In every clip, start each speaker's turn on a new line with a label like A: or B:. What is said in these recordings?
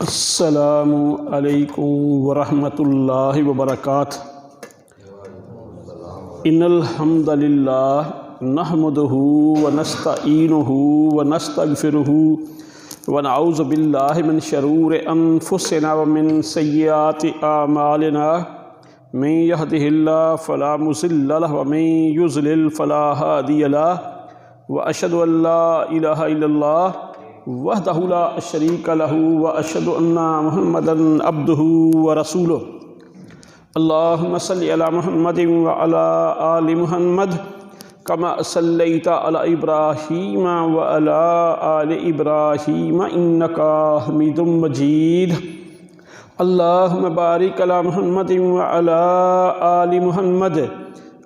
A: السلام علیکم ورحمۃ اللہ وبرکاتہ۔ ان الحمد للہ نحمدہ ونستعینہ ونستغفرہ ونعوذ باللہ من شرور انفسنا ومن سیئات اعمالنا، من یہدہ اللہ فلا مضل لہ ومن یضلل فلا ہادی لہ، واشہد ان لا الہ الا اللہ وحدہ لا شریک لہ واشہد ان محمدا عبدہ ورسولہ۔ اللہم صلی علی محمد وعلی آل محمد کما صلیت علی ابراہیم وعلی آل ابراہیم انکا حمید مجید۔ اللہم بارک علی محمد وعلی آل محمد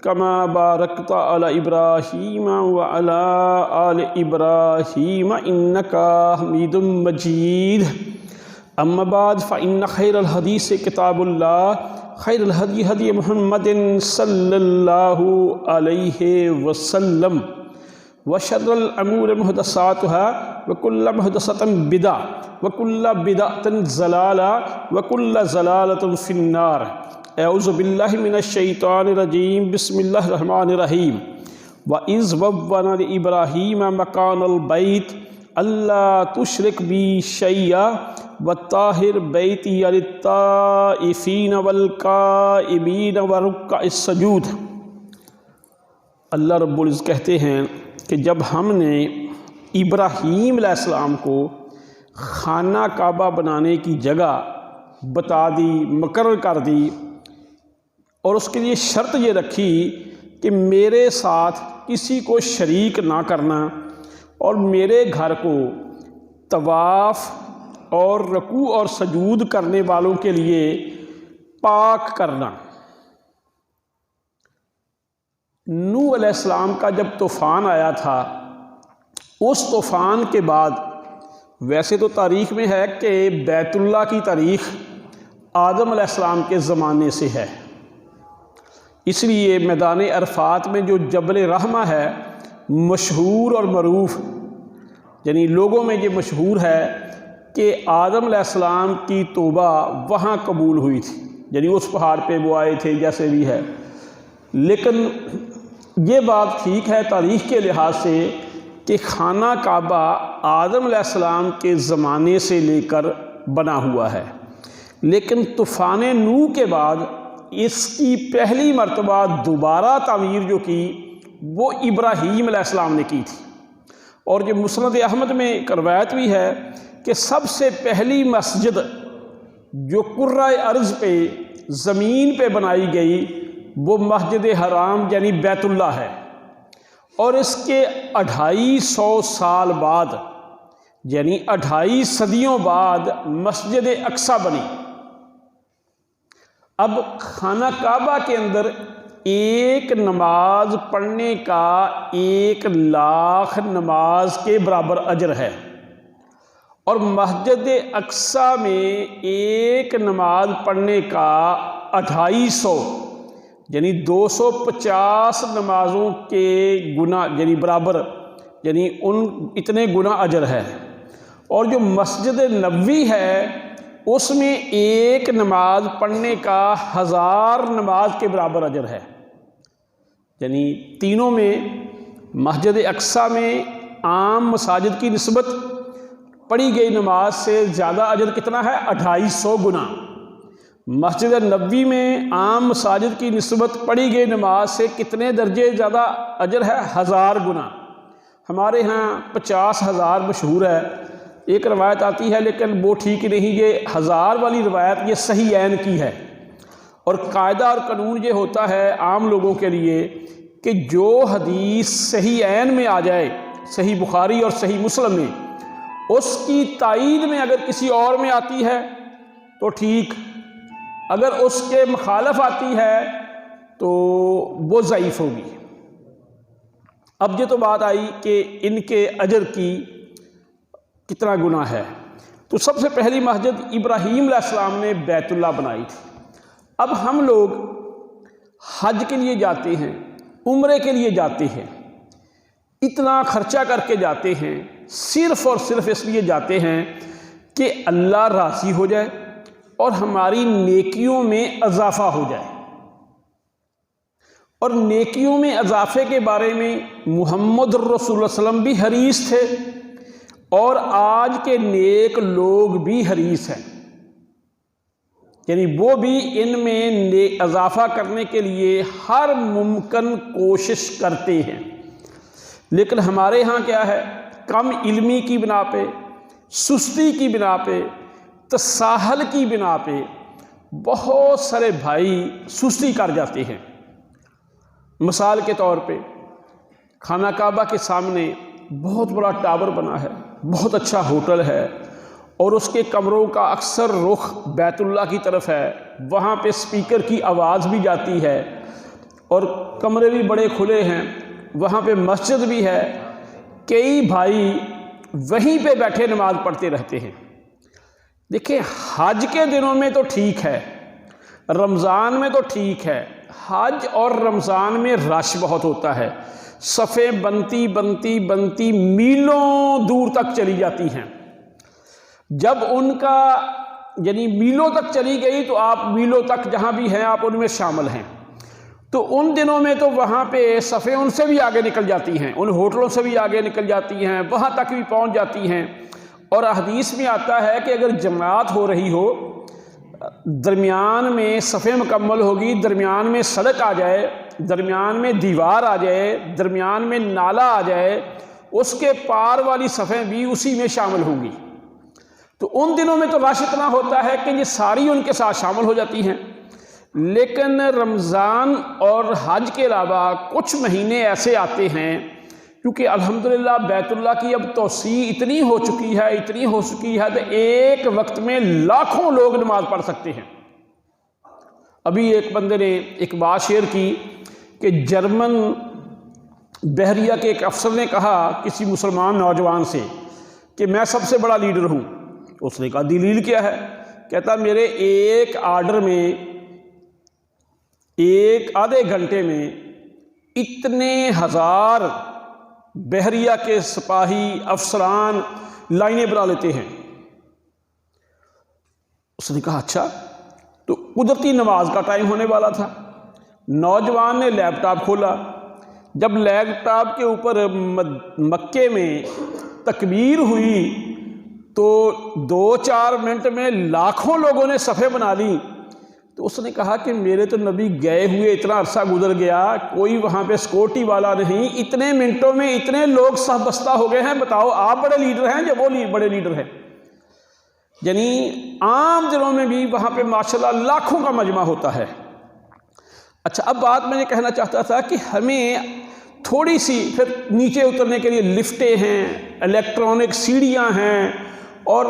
A: کما بارکت علی ابراہیم وعلی آل ابراہیم انکا حمید مجید۔ اما بعد فإن خیر الحدیث کتاب اللہ، خیر الہدی ہدی محمد صلی اللہ علیہ وسلم، وشر الامور محدثاتها وکل محدثۃ بدعہ وکل بدعۃ ضلالہ وکل ضلالۃ فی النار۔ اعوذ باللہ من الشیطان الرجیم، بسم اللہ الرحمن الرحیم۔ وَإِذْ وَوَّنَا لِإِبْرَاهِيمَ مَكَانَ الْبَيْتِ أَلَّا تُشْرِكْ بِي شَيْئًا وَطَّهِّرْ بَيْتِيَ لِلطَّائِفِينَ وَالْقَائِمِينَ وَرُكَّعِ السُّجُودِ۔ اللہ رب العزت کہتے ہیں کہ جب ہم نے ابراہیم علیہ السلام کو خانہ کعبہ بنانے کی جگہ بتا دی، مقرر کر دی، اور اس کے لیے شرط یہ رکھی کہ میرے ساتھ کسی کو شریک نہ کرنا اور میرے گھر کو طواف اور رکوع اور سجود کرنے والوں کے لیے پاک کرنا۔ نوح علیہ السلام کا جب طوفان آیا تھا، اس طوفان کے بعد ویسے تو تاریخ میں ہے کہ بیت اللہ کی تاریخ آدم علیہ السلام کے زمانے سے ہے، اس لیے میدان عرفات میں جو جبل رحمہ ہے مشہور اور معروف، یعنی لوگوں میں یہ مشہور ہے کہ آدم علیہ السلام کی توبہ وہاں قبول ہوئی تھی، یعنی اس پہاڑ پہ وہ آئے تھے جیسے بھی ہے۔ لیکن یہ بات ٹھیک ہے تاریخ کے لحاظ سے کہ خانہ کعبہ آدم علیہ السلام کے زمانے سے لے کر بنا ہوا ہے، لیکن طوفان نوح کے بعد اس کی پہلی مرتبہ دوبارہ تعمیر جو کی وہ ابراہیم علیہ السلام نے کی تھی۔ اور یہ مسند احمد میں ایک روایت بھی ہے کہ سب سے پہلی مسجد جو کرۂ ارض پہ زمین پہ بنائی گئی وہ مسجد حرام یعنی بیت اللہ ہے، اور اس کے 250 سال بعد یعنی 2.5 صدیوں بعد مسجد اقصی بنی۔ اب خانہ کعبہ کے اندر ایک نماز پڑھنے کا 1,00,000 نماز کے برابر اجر ہے، اور مسجد اقصی میں ایک نماز پڑھنے کا 250 یعنی 250 نمازوں کے گناہ یعنی برابر، یعنی اتنے گناہ اجر ہے۔ اور جو مسجد نبوی ہے اس میں ایک نماز پڑھنے کا 1000 نماز کے برابر اجر ہے، یعنی تینوں میں مسجد اقصی میں عام مساجد کی نسبت پڑھی گئی نماز سے زیادہ اجر کتنا ہے؟ 250 گنا۔ مسجد نبوی میں عام مساجد کی نسبت پڑھی گئی نماز سے کتنے درجے زیادہ اجر ہے؟ 1000 گنا۔ ہمارے ہاں 50,000 مشہور ہے، ایک روایت آتی ہے لیکن وہ ٹھیک نہیں، یہ 1000 والی روایت یہ صحیح عین کی ہے۔ اور قاعدہ اور قانون یہ ہوتا ہے عام لوگوں کے لیے کہ جو حدیث صحیح عین میں آ جائے، صحیح بخاری اور صحیح مسلم میں، اس کی تائید میں اگر کسی اور میں آتی ہے تو ٹھیک، اگر اس کے مخالف آتی ہے تو وہ ضعیف ہوگی۔ اب یہ تو بات آئی کہ ان کے اجر کی کتنا گناہ ہے، تو سب سے پہلی مسجد ابراہیم علیہ السلام نے بیت اللہ بنائی تھی۔ اب ہم لوگ حج کے لیے جاتے ہیں، عمرے کے لیے جاتے ہیں، اتنا خرچہ کر کے جاتے ہیں، صرف اور صرف اس لیے جاتے ہیں کہ اللہ راضی ہو جائے اور ہماری نیکیوں میں اضافہ ہو جائے۔ اور نیکیوں میں اضافے کے بارے میں محمد رسول اللہ صلی اللہ علیہ وسلم بھی حریص تھے اور آج کے نیک لوگ بھی حریص ہیں، یعنی وہ بھی ان میں اضافہ کرنے کے لیے ہر ممکن کوشش کرتے ہیں۔ لیکن ہمارے ہاں کیا ہے، کم علمی کی بنا پہ، سستی کی بنا پہ، تساہل کی بنا پہ بہت سارے بھائی سستی کر جاتے ہیں۔ مثال کے طور پہ خانہ کعبہ کے سامنے بہت بڑا ٹاور بنا ہے، بہت اچھا ہوٹل ہے، اور اس کے کمروں کا اکثر رخ بیت اللہ کی طرف ہے، وہاں پہ سپیکر کی آواز بھی جاتی ہے اور کمرے بھی بڑے کھلے ہیں، وہاں پہ مسجد بھی ہے۔ کئی بھائی وہیں پہ بیٹھے نماز پڑھتے رہتے ہیں۔ دیکھیں، حج کے دنوں میں تو ٹھیک ہے، رمضان میں تو ٹھیک ہے، حج اور رمضان میں رش بہت ہوتا ہے، صفیں بنتی بنتی بنتی میلوں دور تک چلی جاتی ہیں۔ جب ان کا یعنی میلوں تک چلی گئی تو آپ میلوں تک جہاں بھی ہیں آپ ان میں شامل ہیں، تو ان دنوں میں تو وہاں پہ صفیں ان سے بھی آگے نکل جاتی ہیں، ان ہوٹلوں سے بھی آگے نکل جاتی ہیں، وہاں تک بھی پہنچ جاتی ہیں۔ اور حدیث میں آتا ہے کہ اگر جماعت ہو رہی ہو، درمیان میں صفیں مکمل ہوگی، درمیان میں سڑک آ جائے، درمیان میں دیوار آ جائے، درمیان میں نالا آ جائے، اس کے پار والی صفیں بھی اسی میں شامل ہوں گی۔ تو ان دنوں میں تو رش اتنا ہوتا ہے کہ یہ ساری ان کے ساتھ شامل ہو جاتی ہیں۔ لیکن رمضان اور حج کے علاوہ کچھ مہینے ایسے آتے ہیں، کیونکہ الحمدللہ بیت اللہ کی اب توسیع اتنی ہو چکی ہے کہ ایک وقت میں لاکھوں لوگ نماز پڑھ سکتے ہیں۔ ابھی ایک بندے نے ایک بات شیئر کی کہ جرمن بحریہ کے ایک افسر نے کہا کسی مسلمان نوجوان سے کہ میں سب سے بڑا لیڈر ہوں۔ اس نے کہا دلیل کیا ہے؟ کہتا میرے ایک آرڈر میں ایک آدھے گھنٹے میں اتنے ہزار بحریہ کے سپاہی افسران لائنیں بنا لیتے ہیں۔ اس نے کہا اچھا، تو قدرتی نماز کا ٹائم ہونے والا تھا۔ نوجوان نے لیپ ٹاپ کھولا، جب لیپ ٹاپ کے اوپر مکے میں تکبیر ہوئی تو 2-4 منٹ میں لاکھوں لوگوں نے صفیں بنا لی۔ تو اس نے کہا کہ میرے تو نبی گئے ہوئے اتنا عرصہ گزر گیا، کوئی وہاں پہ سیکورٹی والا نہیں، اتنے منٹوں میں اتنے لوگ صف بستہ ہو گئے ہیں، بتاؤ آپ بڑے لیڈر ہیں یا وہ بڑے لیڈر ہیں؟ یعنی عام دنوں میں بھی وہاں پہ ماشاءاللہ لاکھوں کا مجمع ہوتا ہے۔ اچھا، اب بات میں یہ کہنا چاہتا تھا کہ ہمیں تھوڑی سی پھر نیچے اترنے کے لیے لفٹیں ہیں، الیکٹرانک سیڑھیاں ہیں اور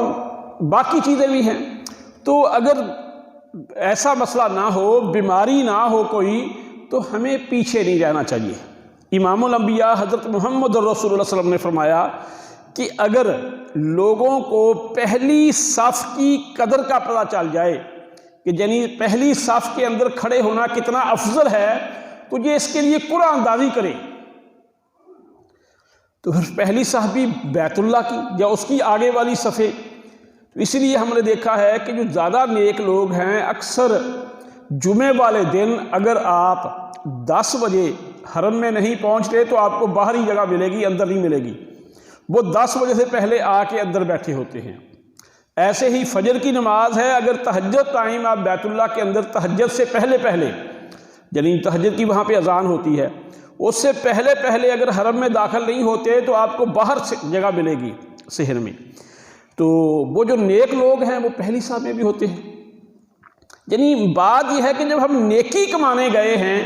A: باقی چیزیں بھی ہیں، تو اگر ایسا مسئلہ نہ ہو، بیماری نہ ہو کوئی، تو ہمیں پیچھے نہیں رہنا چاہیے۔ امام الانبیاء حضرت محمد رسول اللہ صلی اللہ علیہ وسلم نے فرمایا کہ اگر لوگوں کو پہلی صف کی قدر کا پتہ چل جائے کہ یعنی پہلی صف کے اندر کھڑے ہونا کتنا افضل ہے، تو یہ اس کے لیے قرآن اندازی کرے۔ تو پھر پہلی صف بھی بیت اللہ کی یا اس کی آگے والی صفیں، تو اس لیے ہم نے دیکھا ہے کہ جو زیادہ نیک لوگ ہیں اکثر جمعے والے دن اگر آپ 10 بجے حرم میں نہیں پہنچ رہے تو آپ کو باہر ہی جگہ ملے گی، اندر نہیں ملے گی۔ وہ 10 بجے سے پہلے آ کے اندر بیٹھے ہوتے ہیں۔ ایسے ہی فجر کی نماز ہے، اگر تہجد ٹائم آپ بیت اللہ کے اندر تہجد سے پہلے یعنی تہجد کی وہاں پہ اذان ہوتی ہے، اس سے پہلے اگر حرم میں داخل نہیں ہوتے تو آپ کو باہر سے جگہ ملے گی شہر میں۔ تو وہ جو نیک لوگ ہیں وہ پہلی صف میں بھی ہوتے ہیں۔ یعنی بات یہ ہے کہ جب ہم نیکی کمانے گئے ہیں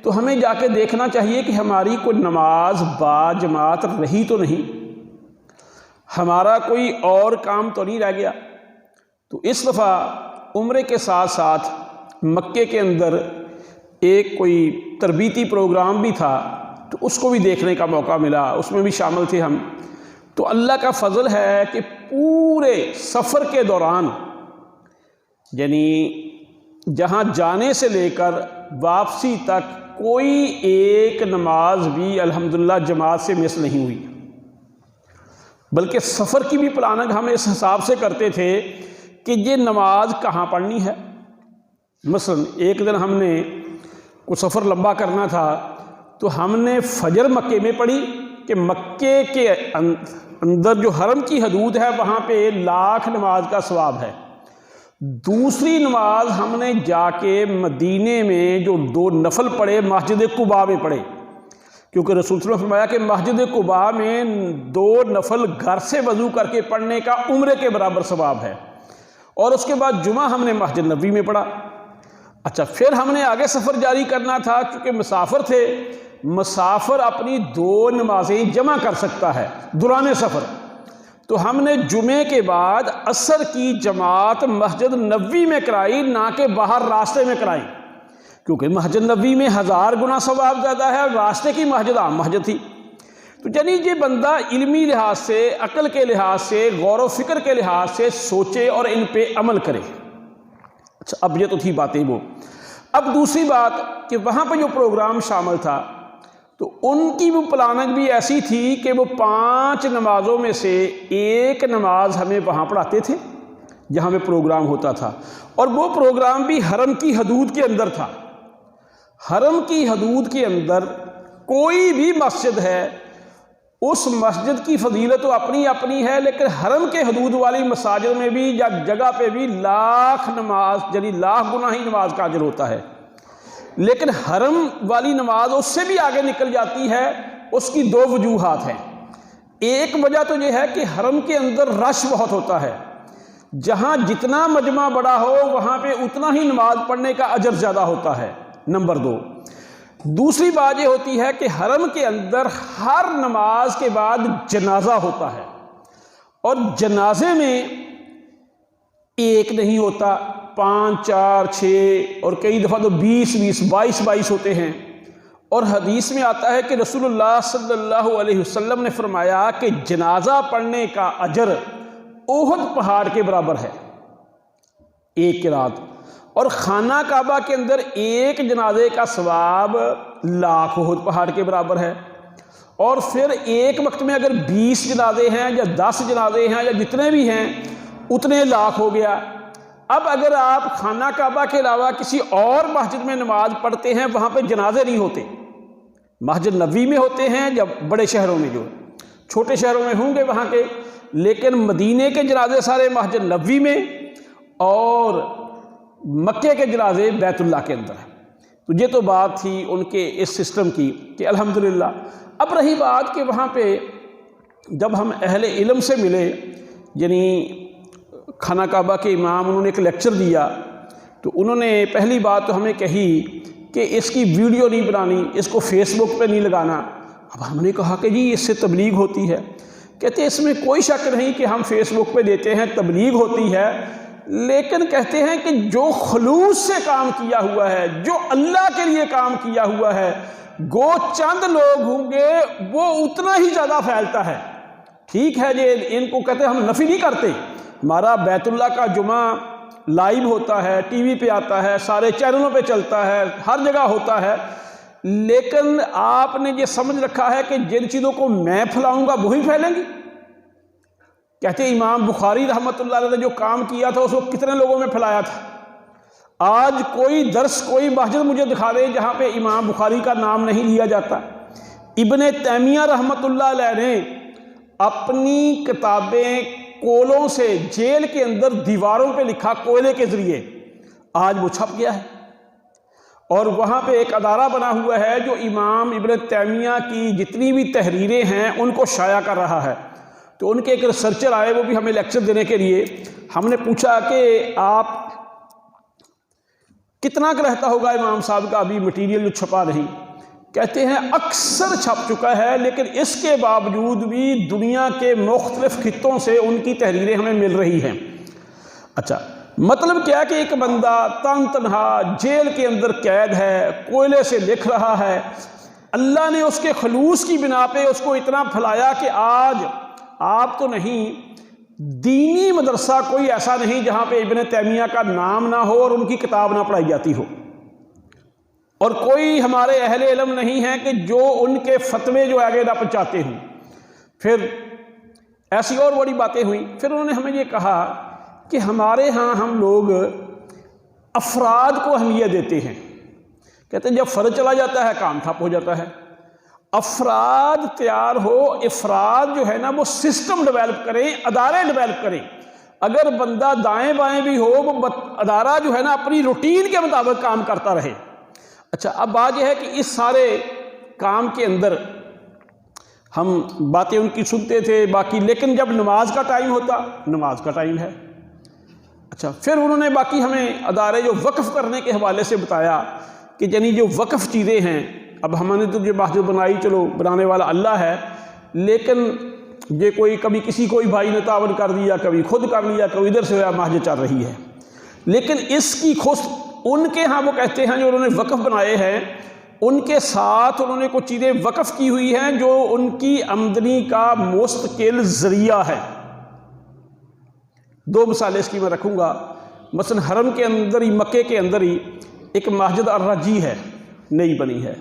A: تو ہمیں جا کے دیکھنا چاہیے کہ ہماری کوئی نماز با جماعت رہی تو نہیں، ہمارا کوئی اور کام تو نہیں رہ گیا۔ تو اس دفعہ عمرے کے ساتھ ساتھ مکے کے اندر ایک کوئی تربیتی پروگرام بھی تھا، تو اس کو بھی دیکھنے کا موقع ملا، اس میں بھی شامل تھے ہم۔ تو اللہ کا فضل ہے کہ پورے سفر کے دوران یعنی جہاں جانے سے لے کر واپسی تک کوئی ایک نماز بھی الحمدللہ جماعت سے مس نہیں ہوئی۔ بلکہ سفر کی بھی پلاننگ ہم اس حساب سے کرتے تھے کہ یہ نماز کہاں پڑھنی ہے۔ مثلا ایک دن ہم نے کوئی سفر لمبا کرنا تھا تو ہم نے فجر مکے میں پڑھی کہ مکے کے اندر جو حرم کی حدود ہے وہاں پہ 1,00,000 نماز کا ثواب ہے۔ دوسری نماز ہم نے جا کے مدینے میں جو 2 نفل پڑھے مسجد قباء میں پڑھے، کیونکہ رسول صلی اللہ علیہ وسلم نے فرمایا کہ مسجد قباء میں 2 نفل گھر سے وضو کر کے پڑھنے کا عمرے کے برابر ثواب ہے۔ اور اس کے بعد جمعہ ہم نے مسجد نبوی میں پڑھا۔ اچھا، پھر ہم نے آگے سفر جاری کرنا تھا، چونکہ مسافر تھے، مسافر اپنی 2 نمازیں جمع کر سکتا ہے دوران سفر، تو ہم نے جمعے کے بعد عصر کی جماعت مسجد نبوی میں کرائی، نہ کہ باہر راستے میں کرائی، کیونکہ مسجد نبوی میں 1000 گنا ثواب زیادہ ہے اور راستے کی مسجد عام مسجد تھی۔ تو یعنی یہ بندہ علمی لحاظ سے، عقل کے لحاظ سے، غور و فکر کے لحاظ سے سوچے اور ان پہ عمل کرے۔ اچھا، اب یہ تو تھی باتیں وہ۔ اب دوسری بات کہ وہاں پہ جو پروگرام شامل تھا تو ان کی وہ پلاننگ بھی ایسی تھی کہ وہ 5 نمازوں میں سے 1 نماز ہمیں وہاں پڑھاتے تھے جہاں پہ پروگرام ہوتا تھا، اور وہ پروگرام بھی حرم کی حدود کے اندر تھا۔ حرم کی حدود کے اندر کوئی بھی مسجد ہے، اس مسجد کی فضیلت تو اپنی اپنی ہے، لیکن حرم کے حدود والی مساجد میں بھی یا جگہ پہ بھی 1,00,000 نماز، یعنی 1,00,000 گنا ہی نماز کا اجر ہوتا ہے۔ لیکن حرم والی نماز اس سے بھی آگے نکل جاتی ہے۔ اس کی 2 وجوہات ہیں۔ ایک وجہ تو یہ ہے کہ حرم کے اندر رش بہت ہوتا ہے، جہاں جتنا مجمع بڑا ہو وہاں پہ اتنا ہی نماز پڑھنے کا اجر زیادہ ہوتا ہے، نمبر 2۔ دوسری بات یہ ہوتی ہے کہ حرم کے اندر ہر نماز کے بعد جنازہ ہوتا ہے، اور جنازے میں ایک نہیں ہوتا، 5 4 6 اور کئی دفعہ تو 20 20 22 22 ہوتے ہیں۔ اور حدیث میں آتا ہے کہ رسول اللہ صلی اللہ علیہ وسلم نے فرمایا کہ جنازہ پڑھنے کا اجر احد پہاڑ کے برابر ہے، ایک رات۔ اور خانہ کعبہ کے اندر ایک جنازے کا ثواب 1,00,000 احد پہاڑ کے برابر ہے۔ اور پھر ایک وقت میں اگر 20 جنازے ہیں یا 10 جنازے ہیں یا جتنے بھی ہیں اتنے 1,00,000 ہو گیا۔ اب اگر آپ خانہ کعبہ کے علاوہ کسی اور مسجد میں نماز پڑھتے ہیں، وہاں پہ جنازے نہیں ہوتے، مسجد نبوی میں ہوتے ہیں یا بڑے شہروں میں، جو چھوٹے شہروں میں ہوں گے وہاں کے، لیکن مدینے کے جنازے سارے مسجد نبوی میں اور مکے کے جنازے بیت اللہ کے اندر ہیں۔ تو یہ تو بات تھی ان کے اس سسٹم کی کہ الحمدللہ۔ اب رہی بات کہ وہاں پہ جب ہم اہل علم سے ملے، یعنی خانہ کعبہ کے امام، انہوں نے ایک لیکچر دیا، تو انہوں نے پہلی بات تو ہمیں کہی کہ اس کی ویڈیو نہیں بنانی، اس کو فیس بک پہ نہیں لگانا۔ اب ہم نے کہا کہ جی اس سے تبلیغ ہوتی ہے۔ کہتے اس میں کوئی شک نہیں کہ ہم فیس بک پہ دیتے ہیں، تبلیغ ہوتی ہے، لیکن کہتے ہیں کہ جو خلوص سے کام کیا ہوا ہے، جو اللہ کے لیے کام کیا ہوا ہے، گو چند لوگ ہوں گے وہ اتنا ہی زیادہ پھیلتا ہے۔ ٹھیک ہے جی، ان کو کہتے ہیں ہم نفی نہیں کرتے، ہمارا بیت اللہ کا جمعہ لائیو ہوتا ہے، ٹی وی پہ آتا ہے، سارے چینلوں پہ چلتا ہے، ہر جگہ ہوتا ہے، لیکن آپ نے یہ سمجھ رکھا ہے کہ جن چیزوں کو میں پھیلاؤں گا وہی پھیلیں گی۔ کہتے ہیں امام بخاری رحمۃ اللہ علیہ نے جو کام کیا تھا اس کو کتنے لوگوں میں پھیلایا تھا۔ آج کوئی درس، کوئی مسجد مجھے دکھا دے جہاں پہ امام بخاری کا نام نہیں لیا جاتا۔ ابن تیمیہ رحمۃ اللہ علیہ نے اپنی کتابیں کولوں سے جیل کے اندر دیواروں پہ لکھا، کوئلے کے ذریعے، آج وہ چھپ گیا ہے، اور وہاں پہ ایک ادارہ بنا ہوا ہے جو امام ابن تیمیہ کی جتنی بھی تحریریں ہیں ان کو شائع کر رہا ہے۔ تو ان کے ایک ریسرچر آئے، وہ بھی ہمیں لیکچر دینے کے لیے۔ ہم نے پوچھا کہ آپ کتنا کا رہتا ہوگا امام صاحب کا ابھی مٹیریل جو چھپا نہیں؟ کہتے ہیں اکثر چھپ چکا ہے، لیکن اس کے باوجود بھی دنیا کے مختلف خطوں سے ان کی تحریریں ہمیں مل رہی ہیں۔ اچھا، مطلب کیا کہ ایک بندہ تنہا جیل کے اندر قید ہے، کوئلے سے لکھ رہا ہے، اللہ نے اس کے خلوص کی بنا پہ اس کو اتنا پھیلایا کہ آج آپ تو نہیں، دینی مدرسہ کوئی ایسا نہیں جہاں پہ ابن تیمیہ کا نام نہ ہو اور ان کی کتاب نہ پڑھائی جاتی ہو، اور کوئی ہمارے اہل علم نہیں ہے کہ جو ان کے فتوے جو آگے نہ پہنچاتے ہوں۔ پھر ایسی اور بڑی باتیں ہوئیں۔ پھر انہوں نے ہمیں یہ کہا کہ ہمارے ہاں ہم لوگ افراد کو اہمیت دیتے ہیں، کہتے ہیں جب فرد چلا جاتا ہے کام ٹھپ ہو جاتا ہے، افراد تیار ہو، افراد جو ہے نا وہ سسٹم ڈیولپ کریں، ادارے ڈیولپ کریں۔ اگر بندہ دائیں بائیں بھی ہو، وہ ادارہ جو ہے نا اپنی روٹین کے مطابق کام کرتا رہے۔ اچھا، اب بات یہ ہے کہ اس سارے کام کے اندر ہم باتیں ان کی سنتے تھے باقی، لیکن جب نماز کا ٹائم ہوتا، نماز کا ٹائم ہے۔ اچھا، پھر انہوں نے باقی ہمیں ادارے جو وقف کرنے کے حوالے سے بتایا کہ یعنی جو وقف چیزیں ہیں، اب ہم نے تو جو مسجد بنائی، چلو بنانے والا اللہ ہے، لیکن یہ کوئی کبھی کسی کوئی بھائی نے تعاون کر دیا، کبھی خود کر لیا، کبھی ادھر سے مسجد چل رہی ہے، لیکن اس کی ان کے ہاں وہ کہتے ہیں جو انہوں نے وقف بنائے ہیں، ان کے ساتھ انہوں نے کچھ چیزیں وقف کی ہوئی ہیں جو ان کی آمدنی کا مستقل ذریعہ ہے۔ دو مثالیں اس کی میں رکھوں گا۔ مثلا حرم کے اندر ہی، مکے کے اندر ہی ایک مسجد الرجی ہے، نئی بنی ہے۔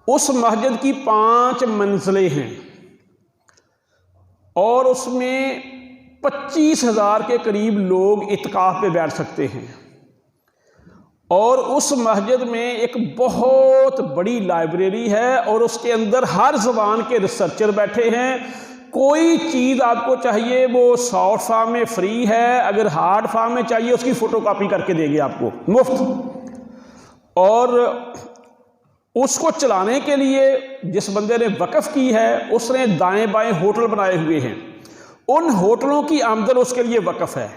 A: اس مسجد کی 5 منزلیں ہیں اور اس میں 25,000 کے قریب لوگ اعتکاف پہ بیٹھ سکتے ہیں، اور اس مسجد میں ایک بہت بڑی لائبریری ہے، اور اس کے اندر ہر زبان کے ریسرچر بیٹھے ہیں۔ کوئی چیز آپ کو چاہیے وہ سافٹ فارم میں فری ہے، اگر ہارڈ فارم میں چاہیے اس کی فوٹو کاپی کر کے دیں گے آپ کو مفت۔ اور اس کو چلانے کے لیے جس بندے نے وقف کی ہے، اس نے دائیں بائیں ہوٹل بنائے ہوئے ہیں، ان ہوٹلوں کی آمدن اس کے لیے وقف ہے،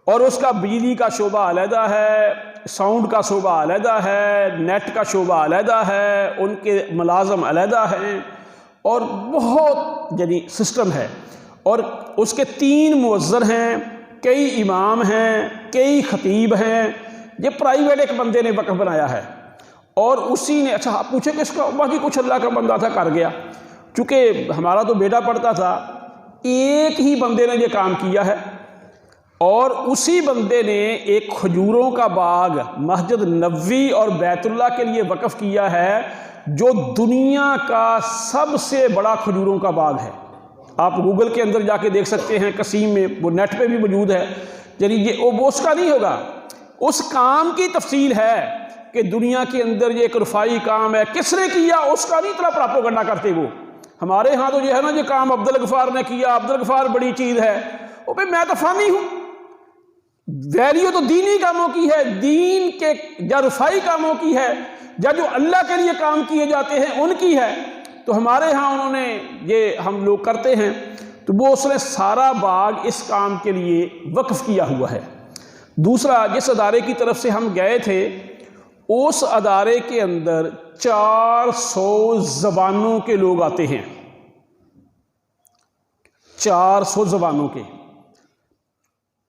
A: اور اس کا بجلی کا شعبہ علیحدہ ہے، ساؤنڈ کا شعبہ علیحدہ ہے، نیٹ کا شعبہ علیحدہ ہے، ان کے ملازم علیحدہ ہیں، اور بہت یعنی سسٹم ہے۔ اور اس کے 3 مؤذن ہیں، کئی امام ہیں، کئی خطیب ہیں۔ یہ پرائیویٹ ایک بندے نے وقف بنایا ہے، اور اسی نے، اچھا آپ پوچھیں کہ اس کا باقی کچھ اللہ کا بندہ تھا کر گیا، چونکہ ہمارا تو بیٹا پڑھتا تھا، ایک ہی بندے نے یہ کام کیا ہے، اور اسی بندے نے ایک کھجوروں کا باغ مسجد نبوی اور بیت اللہ کے لیے وقف کیا ہے، جو دنیا کا سب سے بڑا کھجوروں کا باغ ہے۔ آپ گوگل کے اندر جا کے دیکھ سکتے ہیں، قسیم میں، وہ نیٹ پہ بھی موجود ہے۔ یعنی یہ وہ اس کا نہیں ہوگا، اس کام کی تفصیل ہے کہ دنیا کے اندر یہ ایک رفائی کام ہے، کس نے کیا اس کا نہیں اتنا پراپوگنڈا کرتے وہ۔ ہمارے ہاں تو یہ ہے نا، یہ کام عبدالغفار نے کیا، عبدالغفار بڑی چیز ہے۔ وہ بھائی میں تو فانی ہوں، ویلیو تو دینی کاموں کی ہے، دین کے یا رفائی کاموں کی ہے، یا جو اللہ کے لیے کام کیے جاتے ہیں ان کی ہے۔ تو ہمارے ہاں انہوں نے یہ ہم لوگ کرتے ہیں، تو وہ اس نے سارا باغ اس کام کے لیے وقف کیا ہوا ہے۔ دوسرا، جس ادارے کی طرف سے ہم گئے تھے، اس ادارے کے اندر 400 زبانوں کے لوگ آتے ہیں، 400 زبانوں کے۔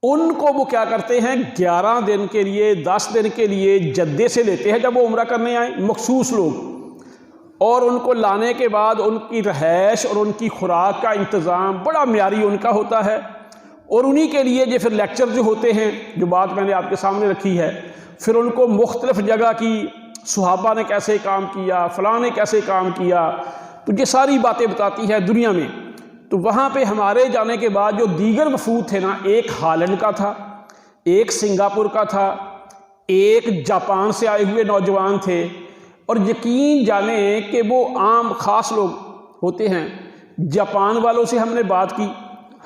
A: ان کو وہ کیا کرتے ہیں، 11 دن کے لیے، 10 دن کے لیے جدے سے لیتے ہیں جب وہ عمرہ کرنے آئیں مخصوص لوگ، اور ان کو لانے کے بعد ان کی رہائش اور ان کی خوراک کا انتظام بڑا معیاری ان کا ہوتا ہے، اور انہی کے لیے یہ پھر لیکچر جو ہوتے ہیں، جو بات میں نے آپ کے سامنے رکھی ہے، پھر ان کو مختلف جگہ کی صحابہ نے کیسے کام کیا، فلاں نے کیسے کام کیا، تو یہ ساری باتیں بتاتی ہے دنیا میں۔ تو وہاں پہ ہمارے جانے کے بعد جو دیگر وفود تھے نا، ایک ہالینڈ کا تھا، ایک سنگاپور کا تھا، ایک جاپان سے آئے ہوئے نوجوان تھے، اور یقین جانیں کہ وہ عام خاص لوگ ہوتے ہیں۔ جاپان والوں سے ہم نے بات کی،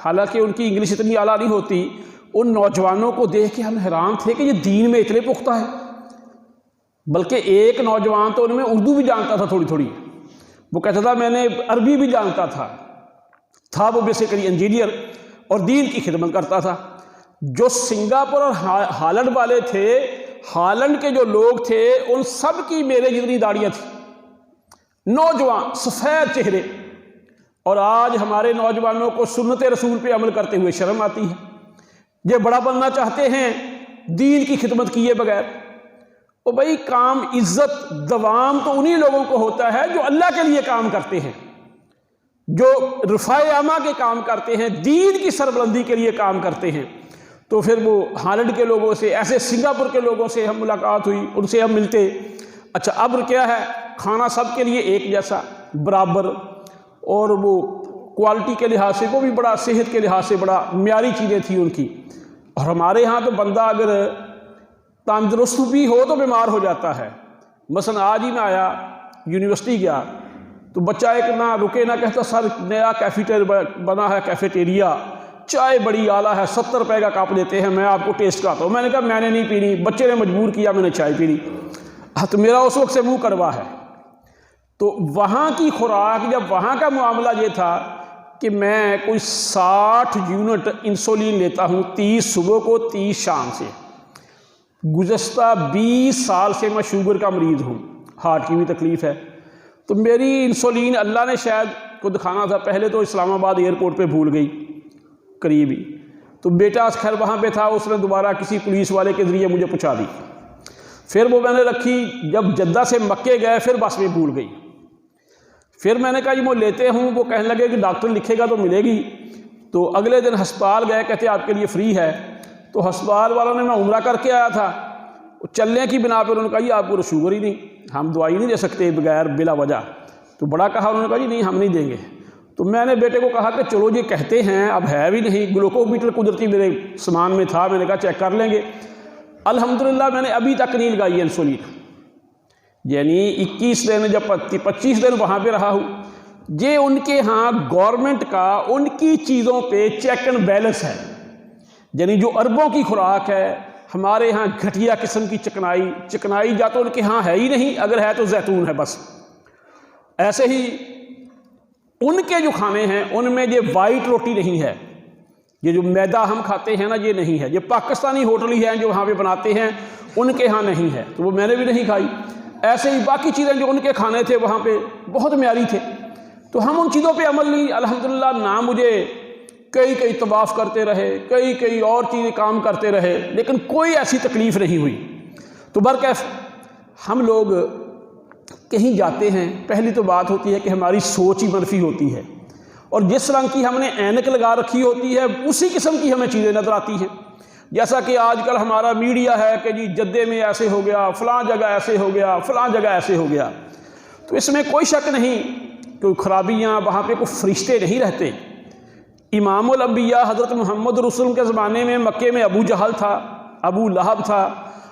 A: حالانکہ ان کی انگلش اتنی اعلیٰ نہیں ہوتی، ان نوجوانوں کو دیکھ کے ہم حیران تھے کہ یہ دین میں اتنے پختہ ہے، بلکہ ایک نوجوان تو ان میں اردو بھی جانتا تھا تھوڑی تھوڑی، وہ کہتا تھا میں نے عربی بھی جانتا تھا وہ بیسیکلی انجینئر اور دین کی خدمت کرتا تھا۔ جو سنگاپور اور ہالینڈ والے تھے، ہالینڈ کے جو لوگ تھے، ان سب کی میرے جتنی داڑیاں تھیں، نوجوان سفید چہرے، اور آج ہمارے نوجوانوں کو سنت رسول پہ عمل کرتے ہوئے شرم آتی ہے۔ یہ بڑا بننا چاہتے ہیں دین کی خدمت کیے بغیر۔ اور بھائی کام، عزت، دوام تو انہی لوگوں کو ہوتا ہے جو اللہ کے لیے کام کرتے ہیں، جو رفاع عامہ کے کام کرتے ہیں، دین کی سربلندی کے لیے کام کرتے ہیں۔ تو پھر وہ ہالینڈ کے لوگوں سے، ایسے سنگاپور کے لوگوں سے ہم ملاقات ہوئی، ان سے ہم ملتے۔ اچھا، اب کیا ہے، کھانا سب کے لیے ایک جیسا، برابر، اور وہ کوالٹی کے لحاظ سے وہ بھی بڑا، صحت کے لحاظ سے بڑا معیاری چیزیں تھیں ان کی۔ اور ہمارے ہاں تو بندہ اگر تندرست بھی ہو تو بیمار ہو جاتا ہے۔ مثلا آج ہی میں آیا، یونیورسٹی گیا تو بچہ ایک نہ رکے نہ کہتا سر نیا کیفیٹیریا بنا ہے، کیفیٹیریا، چائے بڑی اعلیٰ ہے، 70 روپے کا کپ دیتے ہیں، میں آپ کو ٹیسٹ کراتا ہوں۔ میں نے کہا میں نے نہیں پینی، بچے نے مجبور کیا، میں نے چائے پی لی، تو میرا اس وقت سے منہ کڑوا ہے۔ تو وہاں کی خوراک، جب وہاں کا معاملہ یہ تھا کہ میں کوئی 60 یونٹ انسولین لیتا ہوں، 30 صبح کو 30 شام سے۔ گزشتہ 20 سال سے میں شوگر کا مریض ہوں، ہارٹ کی بھی تکلیف ہے، تو میری انسولین اللہ نے شاید کو دکھانا تھا۔ پہلے تو اسلام آباد ایئرپورٹ پہ بھول گئی قریب ہی، تو بیٹا خیر وہاں پہ تھا، اس نے دوبارہ کسی پولیس والے کے ذریعے مجھے پہنچا دی۔ پھر وہ میں نے رکھی، جب جدہ سے مکے گئے پھر بس میں بھول گئی۔ پھر میں نے کہا یہ وہ لیتے ہوں، وہ کہنے لگے کہ ڈاکٹر لکھے گا تو ملے گی۔ تو اگلے دن ہسپتال گئے، کہتے آپ کے لیے فری ہے۔ تو ہسپتال والوں نے، میں عمرہ کر کے آیا تھا، چلنے کی بنا پہ انہوں نے کہا یہ آپ کو شوگر ہی نہیں، ہم دوائی نہیں دے سکتے بغیر بلا وجہ۔ تو بڑا کہا، انہوں نے کہا جی نہیں ہم نہیں دیں گے۔ تو میں نے بیٹے کو کہا کہ چلو یہ کہتے ہیں، اب ہے بھی نہیں، گلوکو میٹر قدرتی میرے سامان میں تھا، میں نے کہا چیک کر لیں گے۔ الحمدللہ میں نے ابھی تک نہیں لگائی ہے انسولین، یعنی 21 دن، جب 25 دن وہاں پہ رہا ہوں۔ یہ ان کے ہاں گورنمنٹ کا ان کی چیزوں پہ چیک اینڈ بیلنس ہے، یعنی جو اربوں کی خوراک ہے، ہمارے ہاں گھٹیا قسم کی چکنائی یا تو ان کے ہاں ہے ہی نہیں، اگر ہے تو زیتون ہے بس۔ ایسے ہی ان کے جو کھانے ہیں ان میں یہ وائٹ روٹی نہیں ہے، یہ جو میدا ہم کھاتے ہیں نا یہ نہیں ہے، یہ پاکستانی ہوٹل ہی ہیں جو وہاں پہ بناتے ہیں، ان کے ہاں نہیں ہے، تو وہ میں نے بھی نہیں کھائی۔ ایسے ہی باقی چیزیں جو ان کے کھانے تھے وہاں پہ بہت معیاری تھے، تو ہم ان چیزوں پہ عمل نہیں۔ الحمدللہ نہ مجھے کئی طواف کرتے رہے، کئی اور چیزیں کام کرتے رہے، لیکن کوئی ایسی تکلیف نہیں ہوئی۔ تو برکیف ہم لوگ کہیں جاتے ہیں، پہلی تو بات ہوتی ہے کہ ہماری سوچ ہی منفی ہوتی ہے، اور جس رنگ کی ہم نے اینک لگا رکھی ہوتی ہے اسی قسم کی ہمیں چیزیں نظر آتی ہیں۔ جیسا کہ آج کل ہمارا میڈیا ہے کہ جی جدے میں ایسے ہو گیا، فلاں جگہ ایسے ہو گیا، فلاں جگہ ایسے ہو گیا، تو اس میں کوئی شک نہیں، کوئی خرابیاں، وہاں پہ کوئی فرشتے نہیں رہتے۔ امام الانبیاء حضرت محمد رسول کے زمانے میں مکے میں ابو جہل تھا، ابو لہب تھا،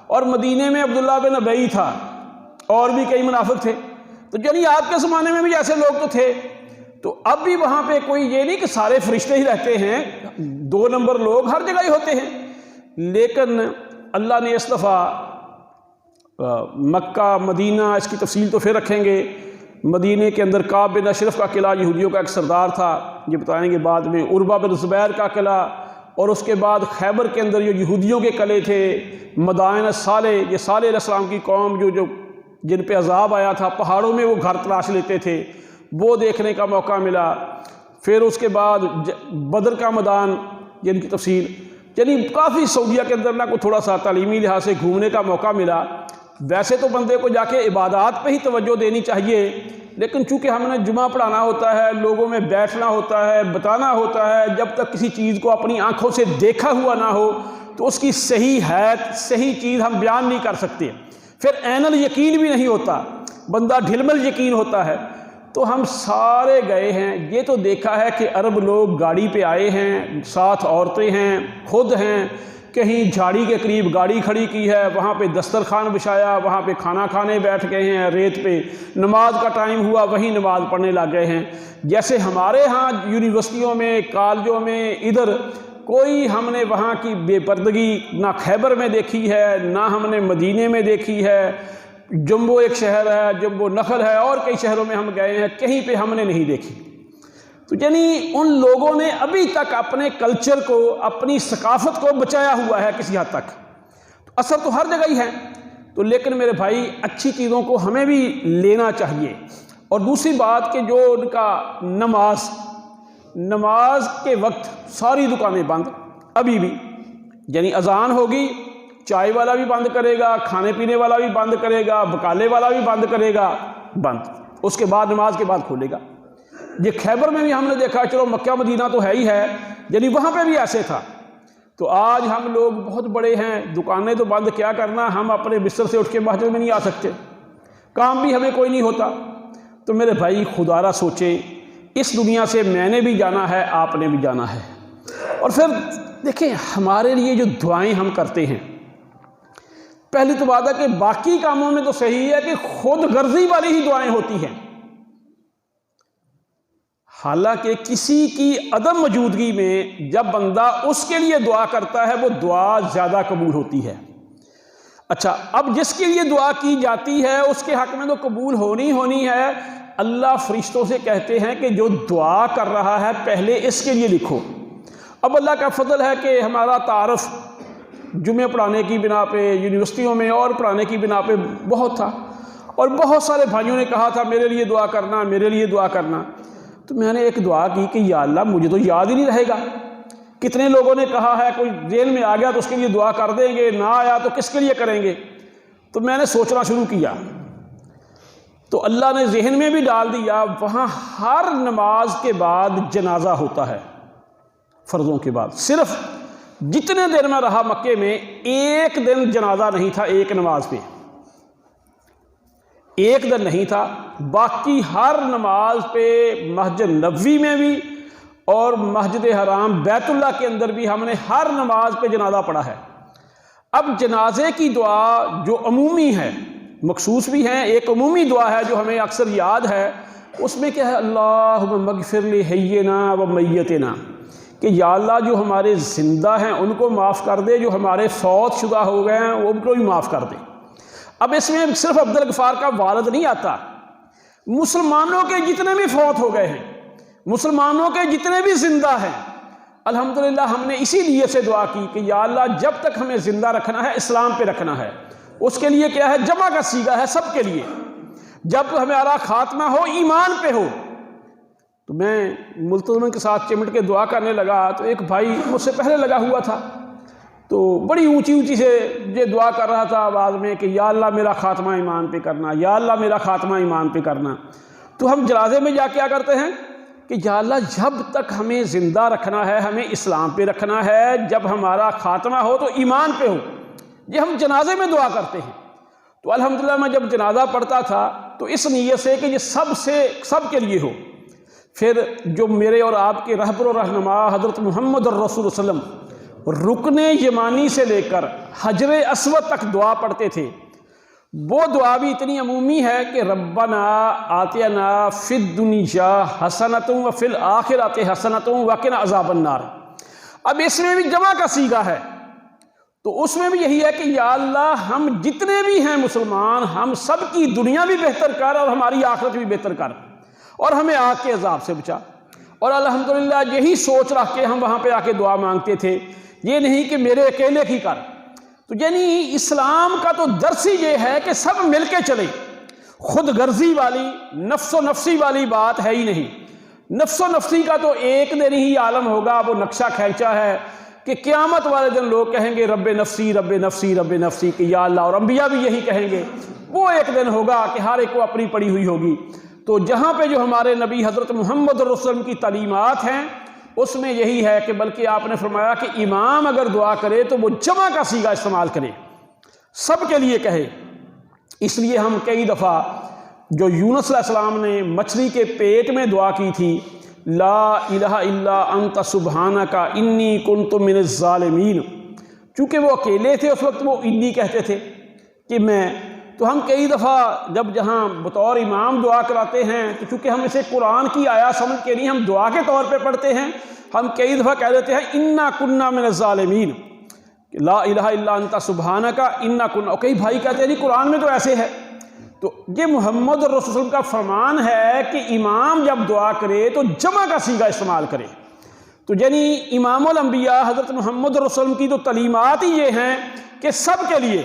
A: اور مدینے میں عبداللہ بن ابی تھا، اور بھی کئی منافق تھے۔ تو یعنی آپ کے زمانے میں بھی ایسے لوگ تو تھے، تو اب بھی وہاں پہ کوئی یہ نہیں کہ سارے فرشتے ہی رہتے ہیں، 2 نمبر لوگ ہر جگہ ہی ہوتے ہیں۔ لیکن اللہ نے اس دفعہ مکہ مدینہ، اس کی تفصیل تو پھر رکھیں گے، مدینے کے اندر کعب بن اشرف کا قلعہ یہودیوں کا ایک سردار تھا، یہ بتائیں گے بعد میں، عربہ بن زبیر کا قلعہ، اور اس کے بعد خیبر کے اندر جو یہودیوں کے قلعے تھے، مدائن صالح، یہ صالح علیہ السلام کی قوم جو جن پہ عذاب آیا تھا، پہاڑوں میں وہ گھر تلاش لیتے تھے، وہ دیکھنے کا موقع ملا۔ پھر اس کے بعد بدر کا میدان، جن کی تفصیل، یعنی کافی سعودیہ کے اندر نہ کو تھوڑا سا تعلیمی لحاظ سے گھومنے کا موقع ملا۔ ویسے تو بندے کو جا کے عبادات پہ ہی توجہ دینی چاہیے، لیکن چونکہ ہم نے جمعہ پڑھانا ہوتا ہے، لوگوں میں بیٹھنا ہوتا ہے، بتانا ہوتا ہے، جب تک کسی چیز کو اپنی آنکھوں سے دیکھا ہوا نہ ہو تو اس کی صحیح حیثیت، صحیح چیز ہم بیان نہیں کر سکتے۔ پھر عین الیقین بھی نہیں ہوتا، بندہ ڈھلمل یقین ہوتا ہے۔ تو ہم سارے گئے ہیں، یہ تو دیکھا ہے کہ عرب لوگ گاڑی پہ آئے ہیں، ساتھ عورتیں ہیں، خود ہیں، کہیں جھاڑی کے قریب گاڑی کھڑی کی ہے، وہاں پہ دسترخوان بچھایا، وہاں پہ کھانا کھانے بیٹھ گئے ہیں، ریت پہ نماز کا ٹائم ہوا وہیں نماز پڑھنے لگ گئے ہیں۔ جیسے ہمارے ہاں یونیورسٹیوں میں، کالجوں میں، ادھر کوئی ہم نے وہاں کی بے پردگی نہ خیبر میں دیکھی ہے، نہ ہم نے مدینے میں دیکھی ہے۔ جمبو ایک شہر ہے، جمبو نخل ہے، اور کئی شہروں میں ہم گئے ہیں، کہیں پہ ہم نے نہیں دیکھی۔ تو یعنی ان لوگوں نے ابھی تک اپنے کلچر کو، اپنی ثقافت کو بچایا ہوا ہے کسی حد تک۔ تو اثر تو ہر جگہ ہی ہے، تو لیکن میرے بھائی اچھی چیزوں کو ہمیں بھی لینا چاہیے۔ اور دوسری بات کہ جو ان کا نماز کے وقت ساری دکانیں بند، ابھی بھی، یعنی اذان ہوگی، چائے والا بھی بند کرے گا، کھانے پینے والا بھی بند کرے گا، بکالے والا بھی بند کرے گا، بند، اس کے بعد نماز کے بعد کھولے گا۔ یہ خیبر میں بھی ہم نے دیکھا، چلو مکہ مدینہ تو ہے ہی ہے، یعنی وہاں پہ بھی ایسے تھا۔ تو آج ہم لوگ بہت بڑے ہیں، دکانیں تو بند کیا کرنا، ہم اپنے بستر سے اٹھ کے مسجد میں نہیں آ سکتے، کام بھی ہمیں کوئی نہیں ہوتا۔ تو میرے بھائی خدا را سوچیں، اس دنیا سے میں نے بھی جانا ہے، آپ نے بھی جانا ہے۔ اور پھر دیکھیں ہمارے لیے جو دعائیں ہم کرتے ہیں، پہلی تو بات ہے کہ باقی کاموں میں تو صحیح ہے کہ خود غرضی والی ہی دعائیں ہوتی ہیں، حالانکہ کسی کی عدم موجودگی میں جب بندہ اس کے لیے دعا کرتا ہے وہ دعا زیادہ قبول ہوتی ہے۔ اچھا، اب جس کے لیے دعا کی جاتی ہے اس کے حق میں تو قبول ہونی ہے۔ اللہ فرشتوں سے کہتے ہیں کہ جو دعا کر رہا ہے پہلے اس کے لیے لکھو۔ اب اللہ کا فضل ہے کہ ہمارا تعارف جمعے پڑھانے کی بنا پہ، یونیورسٹیوں میں اور پڑھانے کی بنا پہ بہت تھا، اور بہت سارے بھائیوں نے کہا تھا میرے لیے دعا کرنا، میرے لیے دعا کرنا۔ تو میں نے ایک دعا کی کہ یا اللہ مجھے تو یاد ہی نہیں رہے گا، کتنے لوگوں نے کہا ہے، کوئی ذہن میں آ گیا تو اس کے لیے دعا کر دیں گے، نہ آیا تو کس کے لیے کریں گے۔ تو میں نے سوچنا شروع کیا تو اللہ نے ذہن میں بھی ڈال دیا، وہاں ہر نماز کے بعد جنازہ ہوتا ہے، فرضوں کے بعد۔ صرف جتنے دن میں رہا مکے میں ایک دن جنازہ نہیں تھا، ایک نماز پہ ایک دن نہیں تھا، باقی ہر نماز پہ مسجد نبوی میں بھی اور مسجد حرام بیت اللہ کے اندر بھی ہم نے ہر نماز پہ جنازہ پڑھا ہے۔ اب جنازے کی دعا جو عمومی ہے، مخصوص بھی ہیں، ایک عمومی دعا ہے جو ہمیں اکثر یاد ہے، اس میں کیا ہے، اللہم مغفر لحینا و میتنا، کہ یا اللہ جو ہمارے زندہ ہیں ان کو معاف کر دے، جو ہمارے فوت شدہ ہو گئے ہیں ان کو بھی معاف کر دے۔ اب اس میں صرف عبدالغفار کا والد نہیں آتا، مسلمانوں کے جتنے بھی فوت ہو گئے ہیں، مسلمانوں کے جتنے بھی زندہ ہیں، الحمدللہ ہم نے اسی لیے سے دعا کی کہ یا اللہ جب تک ہمیں زندہ رکھنا ہے اسلام پہ رکھنا ہے۔ اس کے لیے کیا ہے، جمع کا صیغہ ہے سب کے لیے، جب ہمارا خاتمہ ہو ایمان پہ ہو۔ تو میں ملتزمین کے ساتھ چمٹ کے دعا کرنے لگا تو ایک بھائی مجھ سے پہلے لگا ہوا تھا، تو بڑی اونچی سے یہ دعا کر رہا تھا آواز میں کہ یا اللہ میرا خاتمہ ایمان پہ کرنا، یا اللہ میرا خاتمہ ایمان پہ کرنا۔ تو ہم جنازے میں جا کیا کرتے ہیں کہ یا اللہ جب تک ہمیں زندہ رکھنا ہے، ہمیں اسلام پہ رکھنا ہے، جب ہمارا خاتمہ ہو تو ایمان پہ ہو، یہ ہم جنازے میں دعا کرتے ہیں۔ تو الحمدللہ میں جب جنازہ پڑھتا تھا تو اس نیت سے کہ یہ سب کے لیے ہو۔ پھر جو میرے اور آپ کے رہبر و رہنما حضرت محمد الرسول صلی اللہ علیہ وسلم رکن یمانی سے لے کر حجر اسود تک دعا پڑھتے تھے، وہ دعا بھی اتنی عمومی ہے کہ ربنا آتنا فی الدنیا حسنۃ وفی الآخرۃ حسنۃ وقنا عذاب النار۔ اب اس میں بھی جمع کا صیغہ ہے، تو اس میں بھی یہی ہے کہ یا اللہ ہم جتنے بھی ہیں مسلمان، ہم سب کی دنیا بھی بہتر کر اور ہماری آخرت بھی بہتر کر، اور ہمیں آگ کے عذاب سے بچا۔ اور الحمدللہ یہی سوچ رکھ کے ہم وہاں پہ آ کے دعا مانگتے تھے، یہ نہیں کہ میرے اکیلے کی کر۔ تو یعنی اسلام کا تو درس ہی یہ ہے کہ سب مل کے چلیں، خود غرضی والی نفس و نفسی والی بات ہے ہی نہیں۔ نفس و نفسی کا تو ایک دن ہی عالم ہوگا، وہ نقشہ کھینچا ہے کہ قیامت والے دن لوگ کہیں گے رب نفسی رب نفسی رب نفسی، کہ یا اللہ، اور انبیاء بھی یہی کہیں گے۔ وہ ایک دن ہوگا کہ ہر ایک کو اپنی پڑی ہوئی ہوگی۔ تو جہاں پہ جو ہمارے نبی حضرت محمد رسول اللہ کی تعلیمات ہیں اس میں یہی ہے کہ بلکہ آپ نے فرمایا کہ امام اگر دعا کرے تو وہ جمع کا صیغہ استعمال کرے، سب کے لیے کہے۔ اس لیے ہم کئی دفعہ جو یونس علیہ السلام نے مچھلی کے پیٹ میں دعا کی تھی، لا الہ الا انت سبحانک انی کنت من الظالمین، چونکہ وہ اکیلے تھے اس وقت، وہ انی کہتے تھے کہ میں، تو ہم کئی دفعہ جب جہاں بطور امام دعا کراتے ہیں تو چونکہ ہم اسے قرآن کی آیات سمجھ کے نہیں، ہم دعا کے طور پہ پڑھتے ہیں، ہم کئی دفعہ کہہ دیتے ہیں انا کننا من الظالمین، لا الہ الا انت سبحانک انا کننا، اور کئی بھائی کہتے ہیں نہیں قرآن میں تو ایسے ہے۔ تو یہ محمد الرسول کا فرمان ہے کہ امام جب دعا کرے تو جمع کا صیغہ استعمال کرے۔ تو یعنی امام الانبیاء حضرت محمد الرسول کی تو تعلیمات ہی یہ ہیں کہ سب کے لیے،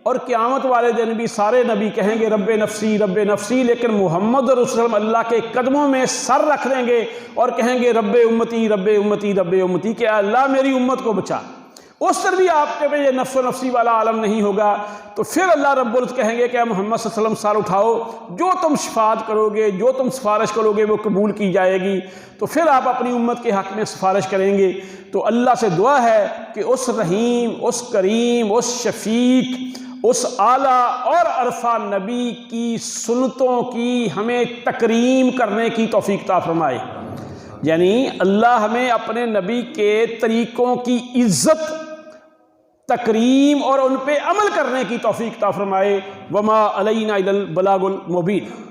A: اور قیامت والے دن بھی سارے نبی کہیں گے رب نفسی، لیکن محمد رسول اللہ کے قدموں میں سر رکھ دیں گے اور کہیں گے رب امتی رب امتی رب امتی، کہ اللہ میری امت کو بچا۔ اس طرح بھی آپ کے پہ یہ نفس و نفسی والا عالم نہیں ہوگا، تو پھر اللہ رب العزت کہیں گے کہ محمد صلی اللہ علیہ وسلم سر اٹھاؤ، جو تم شفاعت کرو گے، جو تم سفارش کرو گے وہ قبول کی جائے گی۔ تو پھر آپ اپنی امت کے حق میں سفارش کریں گے۔ تو اللہ سے دعا ہے کہ اس رحیم، اس کریم، اس شفیق، اس اعلیٰ اور عرفہ نبی کی سنتوں کی ہمیں تکریم کرنے کی توفیق عطا فرمائے۔ یعنی اللہ ہمیں اپنے نبی کے طریقوں کی عزت، تکریم اور ان پہ عمل کرنے کی توفیق عطا فرمائے۔ وما علینا الا البلاغ المبین۔